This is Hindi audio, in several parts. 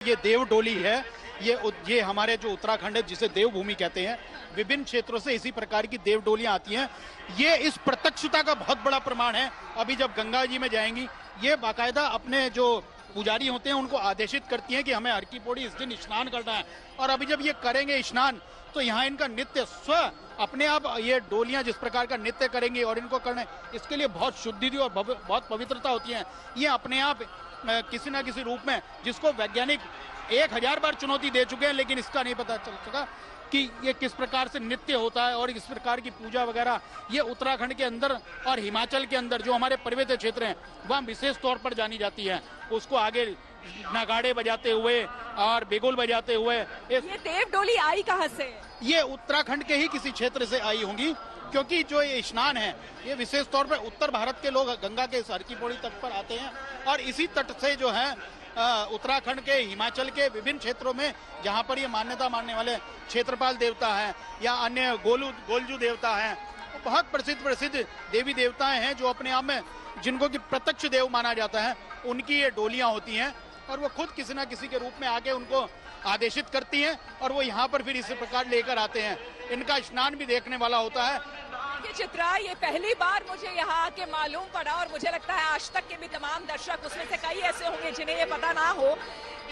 ये देव डोली है। ये हमारे जो उत्तराखंड है जिसे देवभूमि कहते हैं, विभिन्न क्षेत्रों से इसी प्रकार की देव डोलियां आती हैं। ये इस प्रत्यक्षता का बहुत बड़ा प्रमाण है। अभी जब गंगा जी में जाएंगी, ये बाकायदा अपने जो पुजारी होते हैं उनको आदेशित करती हैं कि हमें हर की पौड़ी इस दिन स्नान करना है। और अभी जब ये करेंगे स्नान, तो यहाँ इनका नित्य स्व अपने आप ये डोलियां जिस प्रकार का नित्य करेंगी और इनको करने, इसके लिए बहुत शुद्धि और बहुत पवित्रता होती है। ये अपने आप किसी ना किसी रूप में, जिसको वैज्ञानिक 1000 बार चुनौती दे चुके हैं, लेकिन इसका नहीं पता चल सका कि ये किस प्रकार से नित्य होता है और इस प्रकार की पूजा वगैरह ये उत्तराखंड के अंदर और हिमाचल के अंदर जो हमारे पर्वतीय क्षेत्र हैं वहाँ विशेष तौर पर जानी जाती है। उसको आगे नगाड़े बजाते हुए और बिगुल बजाते हुए। ये देव डोली आई कहाँ से? ये उत्तराखंड के ही किसी क्षेत्र से आई होंगी, क्योंकि जो ये स्नान है ये विशेष तौर पर उत्तर भारत के लोग गंगा के हर की पौड़ी तट पर आते हैं और इसी तट से जो है उत्तराखंड के, हिमाचल के विभिन्न क्षेत्रों में जहां पर ये मान्यता मानने वाले क्षेत्रपाल देवता हैं या अन्य गोलजू देवता हैं, बहुत प्रसिद्ध देवी देवताएं हैं जो अपने आप में जिनको कि प्रत्यक्ष देव माना जाता है, उनकी ये डोलियां होती हैं और वो खुद किसी न किसी के रूप में आके उनको आदेशित करती हैं और वो यहाँ पर फिर इसी प्रकार लेकर आते हैं। इनका स्नान भी देखने वाला होता है। चित्रा, ये पहली बार मुझे यहाँ आके मालूम पड़ा और मुझे लगता है आज तक के भी तमाम दर्शक उसमें से कई ऐसे होंगे जिन्हें ये पता ना हो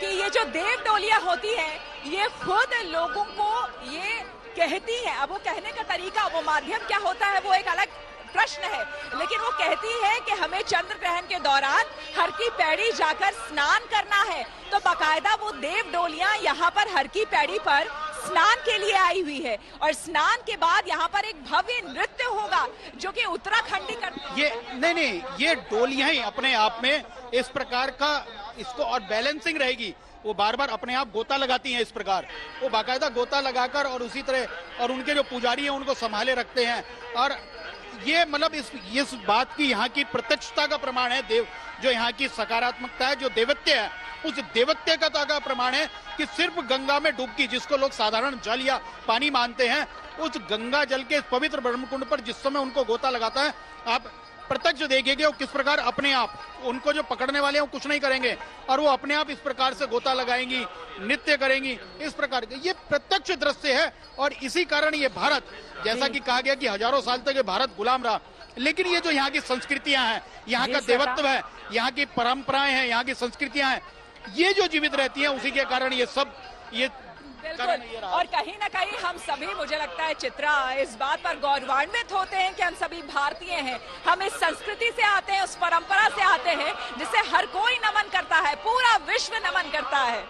कि ये जो देव डोलियां होती हैं ये खुद लोगों को ये कहती है। अब वो कहने का तरीका, वो माध्यम क्या होता है, वो एक अलग प्रश्न है, लेकिन वो कहती है कि हमें चंद्र ग्रहण के दौरान हर की पैड़ी जाकर स्नान करना है। तो बाकायदा वो देव डोलियां यहाँ पर हर की पैड़ी पर स्नान के लिए आई हुई है और स्नान के बाद यहाँ पर एक भव्य नृत्य होगा जो कि उत्तराखंडी करते ये ये डोलियां ही अपने आप में इस प्रकार का इसको और बैलेंसिंग रहेगी। वो बार बार अपने आप गोता लगाती हैं, इस प्रकार वो बाकायदा गोता लगाकर और उसी तरह और उनके जो पुजारी हैं उनको संभाले रखते हैं। और ये मतलब इस बात की यहाँ की प्रत्यक्षता का प्रमाण है, देव जो यहाँ की सकारात्मकता है, जो देवत्य है, उस देवत्य का प्रमाण है कि सिर्फ गंगा में डुबकी, जिसको लोग साधारण जल या पानी मानते हैं, उस गंगा जल के पवित्र ब्रह्मकुंड पर जिस समय उनको गोता लगाता है, आप प्रत्यक्ष देखेंगे वो किस प्रकार अपने आप, उनको जो पकड़ने वाले हैं वो कुछ नहीं करेंगे और वो अपने आप इस प्रकार से गोता लगाएंगी, नृत्य करेंगी, इस प्रकार के ये प्रत्यक्ष दृश्य है। और इसी कारण ये भारत, जैसा कि कहा गया कि हजारों साल तक ये भारत गुलाम रहा, लेकिन ये जो यहाँ की संस्कृतियां हैं, यहाँ का देवत्व है, यहाँ की परंपराएं हैं, यहाँ की संस्कृतियां हैं, ये जो जीवित रहती हैं, उसी के कारण ये सब ये बिल्कुल। और कहीं ना कहीं हम सभी, मुझे लगता है चित्रा, इस बात पर गौरवान्वित होते हैं कि हम सभी भारतीय हैं, हम इस संस्कृति से आते हैं, उस परंपरा से आते हैं जिसे हर कोई नमन करता है, पूरा विश्व नमन करता है।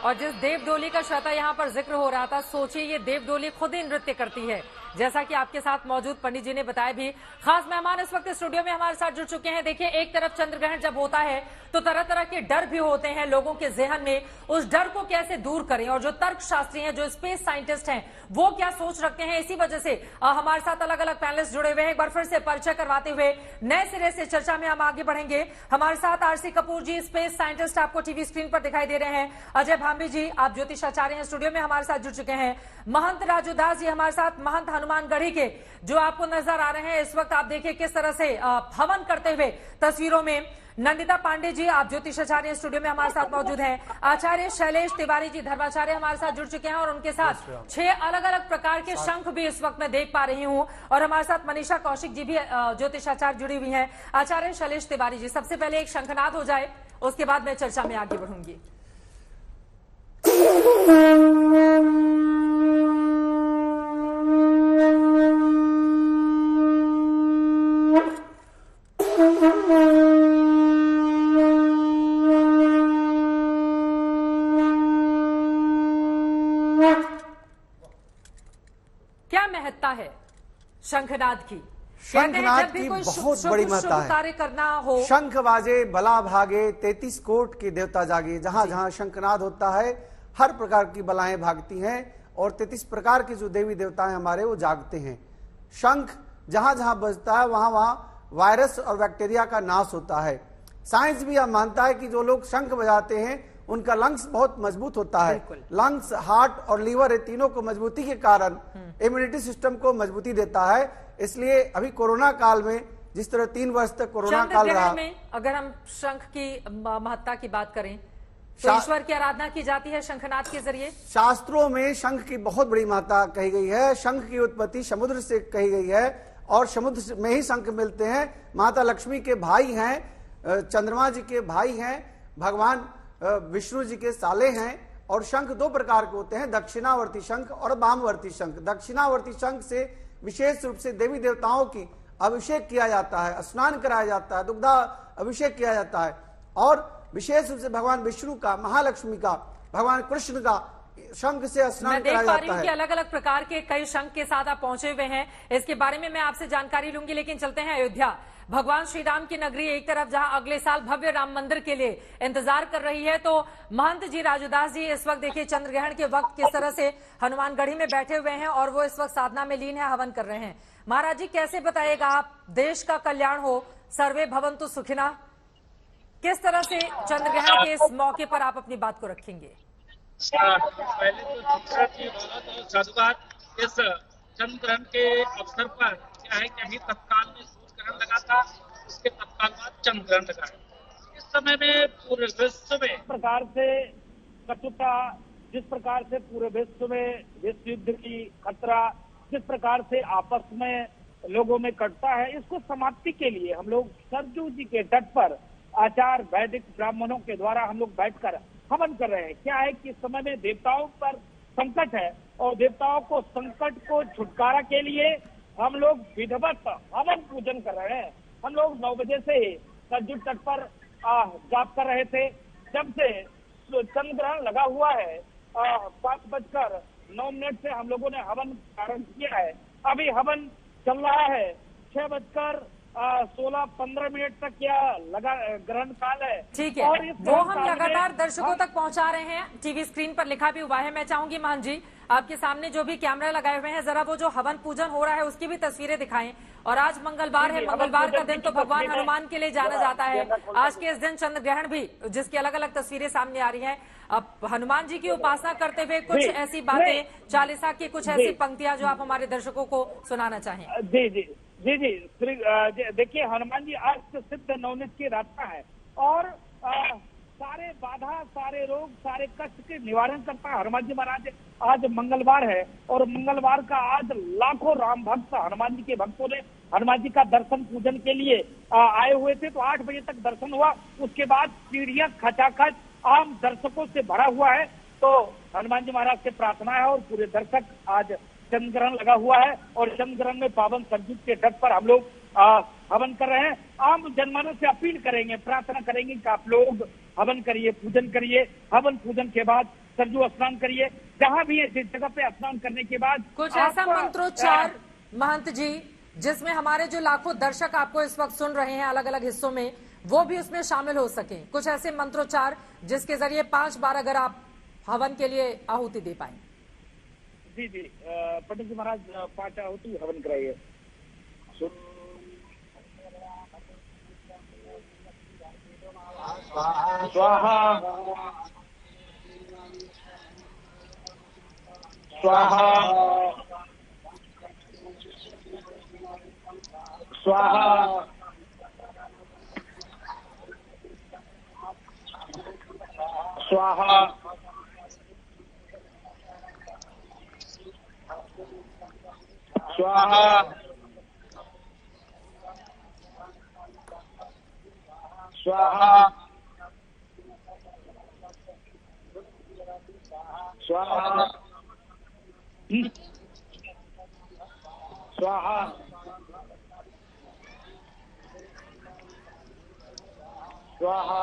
और जिस देव डोली का श्वेता यहाँ पर जिक्र हो रहा था, सोचिए ये देव डोली खुद ही नृत्य करती है, जैसा कि आपके साथ मौजूद पंडित जी ने बताया भी। खास मेहमान इस वक्त स्टूडियो में हमारे साथ जुड़ चुके हैं। देखिए, एक तरफ चंद्रग्रहण जब होता है तो तरह तरह के डर भी होते हैं लोगों के जहन में, उस डर को कैसे दूर करें, और जो तर्कशास्त्री हैं, जो स्पेस साइंटिस्ट हैं, वो क्या सोच रखते हैं, इसी वजह से हमारे साथ अलग अलग पैनलिस्ट जुड़े हुए हैं। एक बार फिर से परिचय करवाते हुए नए सिरे से चर्चा में हम आगे बढ़ेंगे। हमारे साथ आरसी कपूर जी, स्पेस साइंटिस्ट, आपको टीवी स्क्रीन पर दिखाई दे रहे हैं। अजय भांबी जी, आप ज्योतिषाचार्य हैं, स्टूडियो में हमारे साथ जुड़ चुके हैं। महंत राजू दास जी हमारे साथ, महंत हनुमानगढ़ी के, जो आपको नजर आ रहे हैं इस वक्त। आप देखिए किस तरह से हवन करते हुए तस्वीरों में। नंदिता पांडे जी, आप ज्योतिषाचार्य, स्टूडियो में हमारे साथ मौजूद हैं। आचार्य शैलेश तिवारी जी, धर्माचार्य, हमारे साथ जुड़ चुके हैं और उनके साथ 6 अलग अलग प्रकार के शंख भी इस वक्त मैं देख पा रही हूं। और हमारे साथ मनीषा कौशिक जी भी ज्योतिषाचार्य जुड़ी हुई हैं। आचार्य शैलेश तिवारी जी, सबसे पहले एक शंखनाद हो जाए, उसके बाद मैं चर्चा में आगे बढ़ूंगी। क्या महत्ता है शंखनाद की? शंखनाद की बहुत बड़ी महत्ता है। कार्य करना हो, शंख बाजे बला भागे, 33 कोट के देवता जागे। जहां जहां शंखनाद होता है हर प्रकार की बलाएं भागती हैं और 33 प्रकार के जो देवी देवता हैं हमारे, वो जागते हैं। शंख जहां जहां बजता है वहां वहां वायरस और बैक्टीरिया का नाश होता है। साइंस भी यह मानता है कि जो लोग शंख बजाते हैं उनका लंग्स बहुत मजबूत होता है। लंग्स, हार्ट और लीवर, ये तीनों को मजबूती के कारण इम्यूनिटी सिस्टम को मजबूती देता है। इसलिए अभी कोरोना काल में जिस तरह 3 वर्ष तक कोरोना काल रहा, अगर हम शंख की महत्ता की बात करें तो ईश्वर की आराधना की जाती है शंखनाद के जरिए। शास्त्रों में शंख की बहुत बड़ी मात्रा कही गई है। शंख की उत्पत्ति समुद्र से कही गई है और समुद्र में ही शंख मिलते हैं। माता लक्ष्मी के भाई हैं, चंद्रमा जी के भाई हैं, भगवान विष्णु जी के साले हैं। और शंख दो प्रकार के होते हैं, दक्षिणावर्ती शंख और वामवर्ती शंख। दक्षिणावर्ती शंख से विशेष रूप से देवी देवताओं की अभिषेक किया जाता है, स्नान कराया जाता है, दुग्धा अभिषेक किया जाता है। और विशेष रूप से भगवान विष्णु का, महालक्ष्मी का, भगवान कृष्ण का शंख से स्नान कराया जाता है। मैं देख पा रही हूं कि अलग अलग प्रकार के कई शंख के साथ आप पहुंचे हुए हैं। इसके बारे में मैं आपसे जानकारी लूंगी, लेकिन चलते हैं अयोध्या। भगवान श्री राम की नगरी एक तरफ जहां अगले साल भव्य राम मंदिर के लिए इंतजार कर रही है, तो महंत जी राजूदास जी इस वक्त देखिए चंद्र ग्रहण के वक्त किस तरह से हनुमानगढ़ी में बैठे हुए हैं और वो इस वक्त साधना में लीन है, हवन कर रहे हैं। महाराज जी कैसे बताइएगा आप, देश का कल्याण हो, सर्वे भवन्तु सुखिना, किस तरह से चंद्र ग्रहण के इस मौके पर आप अपनी बात को रखेंगे? पहले तो साधुवाद। इस चंद्र ग्रहण के अवसर पर क्या है कि अभी तत्काल में सूर्य ग्रहण लगा था, उसके तत्काल बाद चंद्र ग्रहण लगा है। इस समय में पूरे विश्व में प्रकार से कटुता, जिस प्रकार से पूरे विश्व में विश्व युद्ध की खतरा, जिस प्रकार से आपस में लोगों में कटता है, इसको समाप्ति के लिए हम लोग सरजू जी के तट पर आचार वैदिक ब्राह्मणों के द्वारा हम लोग बैठकर हवन कर रहे हैं। क्या है कि इस समय में देवताओं पर संकट है और देवताओं को संकट को छुटकारा के लिए हम लोग विधिवत हवन पूजन कर रहे हैं। हम लोग 9 बजे से ही सरजू तट पर जाप कर रहे थे। जब से चंद्र ग्रहण लगा हुआ है 5:09 से हम लोगों ने हवन प्रारंभ किया है। अभी हवन चल रहा है 6:16-15 तक क्या लगा ग्रहण काल है। ठीक है, और वो हम लगातार दर्शकों तक पहुंचा रहे हैं। टीवी स्क्रीन पर लिखा भी हुआ है। मैं चाहूंगी मान जी आपके सामने जो भी कैमरा लगाए हुए हैं, जरा वो जो हवन पूजन हो रहा है उसकी भी तस्वीरें दिखाएं। और आज मंगलवार है, मंगलवार का दिन तो भगवान हनुमान के लिए जाना जाता है। आज के इस दिन चंद्र ग्रहण भी, जिसकी अलग अलग तस्वीरें सामने आ रही है। अब हनुमान जी की उपासना करते हुए कुछ ऐसी बातें, चालीसा की कुछ ऐसी पंक्तियां जो आप हमारे दर्शकों को सुनाना चाहें। जी जी जी जी देखिए, हनुमान जी अष्ट सिद्ध नवनीत की रास्ता है और सारे बाधा, सारे रोग, सारे कष्ट के निवारण करता है हनुमान जी महाराज। आज मंगलवार है और मंगलवार का आज लाखों राम भक्त, हनुमान जी के भक्तों ने हनुमान जी का दर्शन पूजन के लिए आए हुए थे। तो 8 बजे तक दर्शन हुआ। उसके बाद सीढ़ियां खचाखच आम दर्शकों से भरा हुआ है। तो हनुमान जी महाराज से प्रार्थना है और पूरे दर्शक आज चंद्र ग्रहण लगा हुआ है और चंद्र ग्रहण में पावन सरजू के तट पर हम लोग हवन कर रहे हैं। आम जनमानस से अपील करेंगे, प्रार्थना करेंगे कि आप लोग हवन करिए, पूजन करिए। हवन पूजन के बाद सरजू स्नान करिए। जहां भी है जिस जगह पे स्नान करने के बाद कुछ ऐसा मंत्रोच्चार महंत जी जिसमें हमारे जो लाखों दर्शक आपको इस वक्त सुन रहे हैं अलग अलग हिस्सों में, वो भी उसमें शामिल हो सके। कुछ ऐसे मंत्रोच्चार जिसके जरिए 5 बार अगर आप हवन के लिए आहुति दे पाए। जी जी पंडित जी महाराज 5 आहुति हवन कराइए। स्वाहा स्वाहा स्वाहा स्वाहा स्वाहा स्वाहा स्वाहा स्वाहा स्वाहा